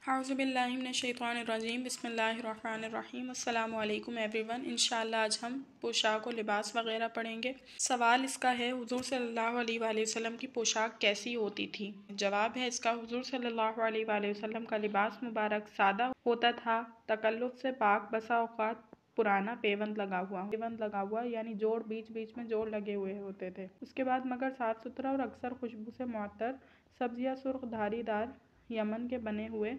اعوذ باللہ من الشیطان الرجیم بسم اللہ الرحمن الرحیم السلام علیکم ایوری ون انشاءاللہ آج ہم پوشاک و لباس وغیرہ پڑھیں گے۔ سوال اس کا ہے حضور صلی اللہ علیہ وآلہ وسلم کی پوشاک کیسی ہوتی تھی؟ جواب ہے اس کا حضور صلی اللہ علیہ وآلہ وسلم کا لباس مبارک سادہ ہوتا تھا، تکلف سے پاک، بسا اوقات پرانا پیوند لگا ہوا یعنی جوڑ بیچ بیچ میں جوڑ لگے ہوئے ہوتے تھے۔ اس کے بعد مگر صاف ستھرا اور اکثر خوشبو سے معطر سبز یا سرخ دھاری دار یمن کے بنے ہوئے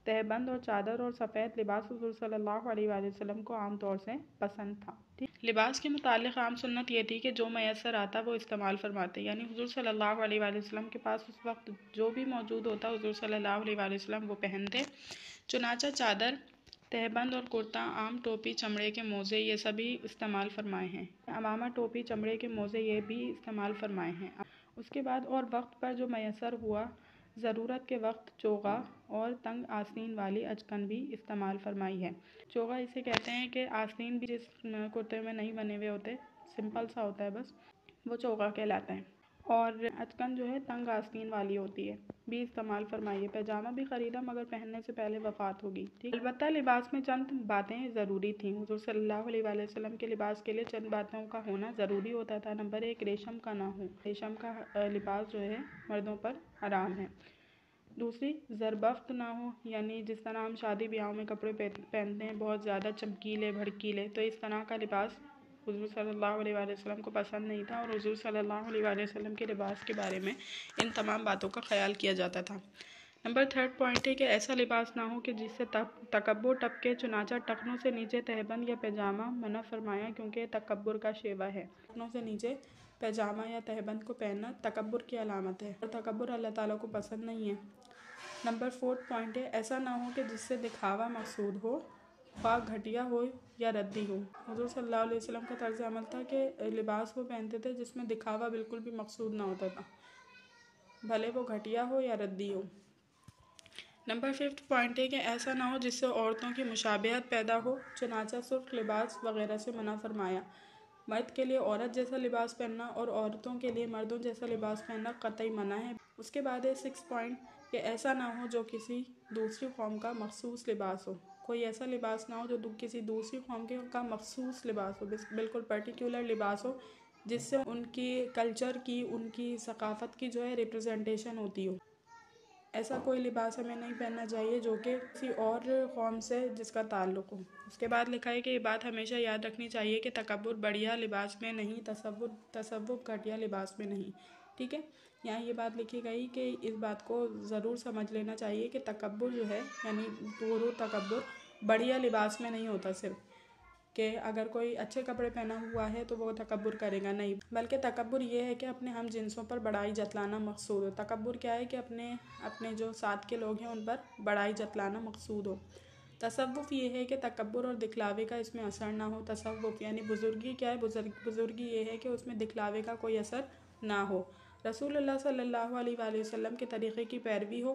تہبند اور چادر اور سفید لباس حضور صلی اللہ علیہ وآلہ وسلم کو عام طور سے پسند تھا۔ لباس کے متعلق عام سنت یہ تھی کہ جو میسر آتا وہ استعمال فرماتے، یعنی حضور صلی اللہ علیہ وآلہ وسلم کے پاس اس وقت جو بھی موجود ہوتا حضور صلی اللہ علیہ وآلہ وسلم وہ پہنتے۔ چنانچہ چادر، تہبند اور کرتا، عام ٹوپی، چمڑے کے موزے یہ سبھی استعمال فرمائے ہیں۔ عمامہ، ٹوپی، چمڑے کے موزے یہ بھی استعمال فرمائے ہیں۔ اس کے بعد اور وقت پر جو میسر ہوا، ضرورت کے وقت چوغا اور تنگ آستین والی اچکن بھی استعمال فرمائی ہے۔ چوغا اسے کہتے ہیں کہ آستین بھی جس کرتے میں نہیں بنے ہوئے ہوتے، سمپل سا ہوتا ہے بس، وہ چوغا کہلاتا ہے، اور اچکن جو ہے تنگ آستین والی ہوتی ہے، بھی استعمال فرمائی ہے۔ پیجامہ بھی خریدا مگر پہننے سے پہلے وفات ہوگی۔ البتہ لباس میں چند باتیں ضروری تھیں۔ حضور صلی اللہ علیہ وآلہ وسلم کے لباس کے لیے چند باتوں کا ہونا ضروری ہوتا تھا۔ نمبر 1، ریشم کا نہ ہو، ریشم کا لباس جو ہے مردوں پر حرام ہے۔ دوسری، زربفت نہ ہو، یعنی جس طرح ہم شادی بیاہوں میں کپڑے پہنتے ہیں بہت زیادہ چمکیلے بھڑکیلے، تو اس طرح کا لباس حضور صلی اللہ علیہ وآلہ وسلم کو پسند نہیں تھا، اور حضور صلی اللہ علیہ وآلہ وسلم کے لباس کے بارے میں ان تمام باتوں کا خیال کیا جاتا تھا۔ نمبر 3 پوائنٹ ہے کہ ایسا لباس نہ ہو کہ جس سے تکبر ٹپکے، چنانچہ ٹخنوں سے نیچے تہبند یا پیجامہ منع فرمایا کیونکہ یہ تکبر کا شیوا ہے۔ ٹخنوں سے نیچے پیجامہ یا تہبند کو پہننا تکبر کی علامت ہے، اور تکبر اللہ تعالیٰ کو پسند نہیں ہے۔ نمبر 4 پوائنٹ ہے ایسا نہ ہو کہ جس سے دکھاوا مقصود ہو، خواہ گھٹیا ہو یا ردی ہو۔ حضور صلی اللہ علیہ وسلم کا طرز عمل تھا کہ لباس وہ پہنتے تھے جس میں دکھاوا بالکل بھی مقصود نہ ہوتا تھا، بھلے وہ گھٹیا ہو یا ردی ہو۔ نمبر 5 پوائنٹ ہے کہ ایسا نہ ہو جس سے عورتوں کی مشابہت پیدا ہو، چنانچہ سرخ لباس وغیرہ سے منع فرمایا۔ مرد کے لیے عورت جیسا لباس پہننا اور عورتوں کے لیے مردوں جیسا لباس پہننا قطعی منع ہے۔ اس کے بعد ہے 6 پوائنٹ کہ ایسا نہ ہو جو کسی دوسری قوم کا مخصوص لباس ہو، کوئی ایسا لباس نہ ہو جو کسی دوسری قوم کا مخصوص لباس ہو، بالکل پرٹیکولر لباس ہو جس سے ان کی کلچر کی، ان کی ثقافت کی جو ہے ریپرزنٹیشن ہوتی ہو۔ ایسا کوئی لباس ہمیں نہیں پہننا چاہیے جو کہ کسی اور قوم سے جس کا تعلق ہو۔ اس کے بعد لکھا ہے کہ یہ بات ہمیشہ یاد رکھنی چاہیے کہ تکبر بڑھیا لباس میں نہیں، تصوف گھٹیا لباس میں نہیں، ٹھیک ہے؟ یہاں یہ بات لکھی گئی کہ اس بات کو ضرور سمجھ لینا چاہیے کہ تکبر جو ہے یعنی غرور، تکبر بڑھیا لباس میں نہیں ہوتا، صرف کہ اگر کوئی اچھے کپڑے پہنا ہوا ہے تو وہ تکبر کرے گا، نہیں، بلکہ تکبر یہ ہے کہ اپنے ہم جنسوں پر بڑائی جتلانا مقصود ہو۔ تکبر کیا ہے کہ اپنے جو ساتھ کے لوگ ہیں ان پر بڑائی جتلانا مقصود ہو۔ تصوف یہ ہے کہ تکبر اور دکھلاوے کا اس میں اثر نہ ہو۔ تصوف یعنی بزرگی کیا ہے؟ بزرگی یہ ہے کہ اس میں دکھلاوے کا کوئی اثر نہ ہو، رسول اللہ صلی اللہ علیہ وآلہ وسلم کے طریقے کی پیروی ہو۔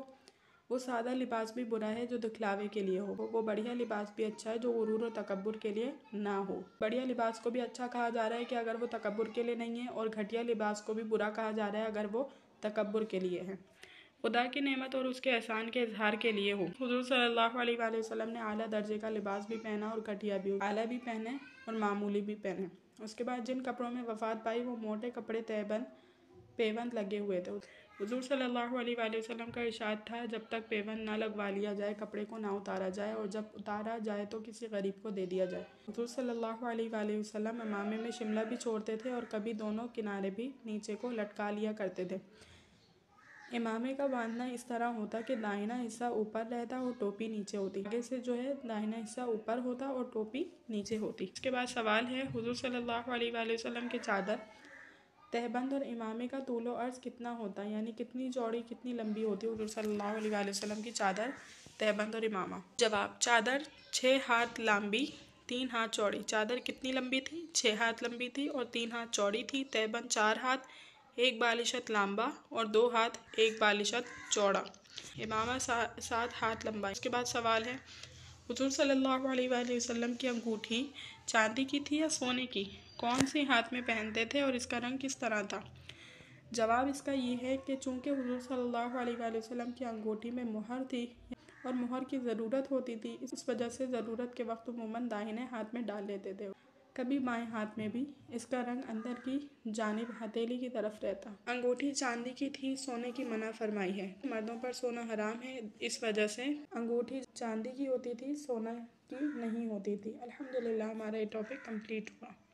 وہ سادہ لباس بھی برا ہے جو دکھلاوے کے لیے ہو، وہ بڑھیا لباس بھی اچھا ہے جو غرور و تکبر کے لیے نہ ہو۔ بڑھیا لباس کو بھی اچھا کہا جا رہا ہے کہ اگر وہ تکبر کے لیے نہیں ہے، اور گھٹیا لباس کو بھی برا کہا جا رہا ہے اگر وہ تکبر کے لیے ہے، خدا کی نعمت اور اس کے احسان کے اظہار کے لیے ہو۔ حضور صلی اللہ علیہ وآلہ وسلم نے اعلیٰ درجے کا لباس بھی پہنا اور گھٹیا بھی، اعلیٰ بھی پہنے اور معمولی بھی پہنے۔ اس کے بعد جن کپڑوں میں وفات پائی وہ موٹے کپڑے پیوند لگے ہوئے تھے۔ حضور صلی اللہ علیہ وآلہ وسلم کا ارشاد تھا جب تک پیوند نہ لگوا لیا جائے کپڑے کو نہ اتارا جائے، اور جب اتارا جائے تو کسی غریب کو دے دیا جائے۔ حضور صلی اللہ علیہ وآلہ وسلم امامے میں شملہ بھی چھوڑتے تھے اور کبھی دونوں کنارے بھی نیچے کو لٹکا لیا کرتے تھے۔ امامے کا باندھنا اس طرح ہوتا کہ داہنا حصہ اوپر رہتا اور ٹوپی نیچے ہوتی، آگے سے جو ہے داہنا حصہ اوپر ہوتا اور ٹوپی نیچے ہوتی۔ اس کے بعد سوال ہے حضور صلی اللہ علیہ وآلہ وسلم کے چادر، تہبند اور امامے کا طول و عرض کتنا ہوتا، یعنی کتنی چوڑی کتنی لمبی ہوتی حضور صلی اللہ علیہ وآلہ وسلم کی چادر، تہبند اور امامہ؟ جواب، چادر 6 ہاتھ لمبی 3 ہاتھ چوڑی۔ چادر کتنی لمبی تھی؟ 6 ہاتھ لمبی تھی اور 3 ہاتھ چوڑی تھی۔ تہبند 4 ہاتھ 1 بالشت لمبا اور 2 ہاتھ 1 بالشت چوڑا۔ امامہ 7 ہاتھ لمبا۔ اس کے بعد سوال ہے حضور صلی اللہ علیہ وآلہ وسلم کی انگوٹھی چاندی کی تھی یا سونے کی؟ کون سی ہاتھ میں پہنتے تھے اور اس کا رنگ کس طرح تھا؟ جواب اس کا یہ ہے کہ چونکہ حضور صلی اللہ علیہ وآلہ وسلم کی انگوٹھی میں مہر تھی اور مہر کی ضرورت ہوتی تھی، اس وجہ سے ضرورت کے وقت عموماً داہنے ہاتھ میں ڈال لیتے تھے، کبھی بائیں ہاتھ میں بھی۔ اس کا رنگ اندر کی جانب ہتھیلی کی طرف رہتا۔ انگوٹھی چاندی کی تھی، سونے کی منع فرمائی ہے۔ مردوں پر سونا حرام ہے، اس وجہ سے انگوٹھی چاندی کی ہوتی تھی، سونا کی نہیں ہوتی تھی۔ الحمدللہ ہمارا یہ ٹاپک کمپلیٹ ہوا۔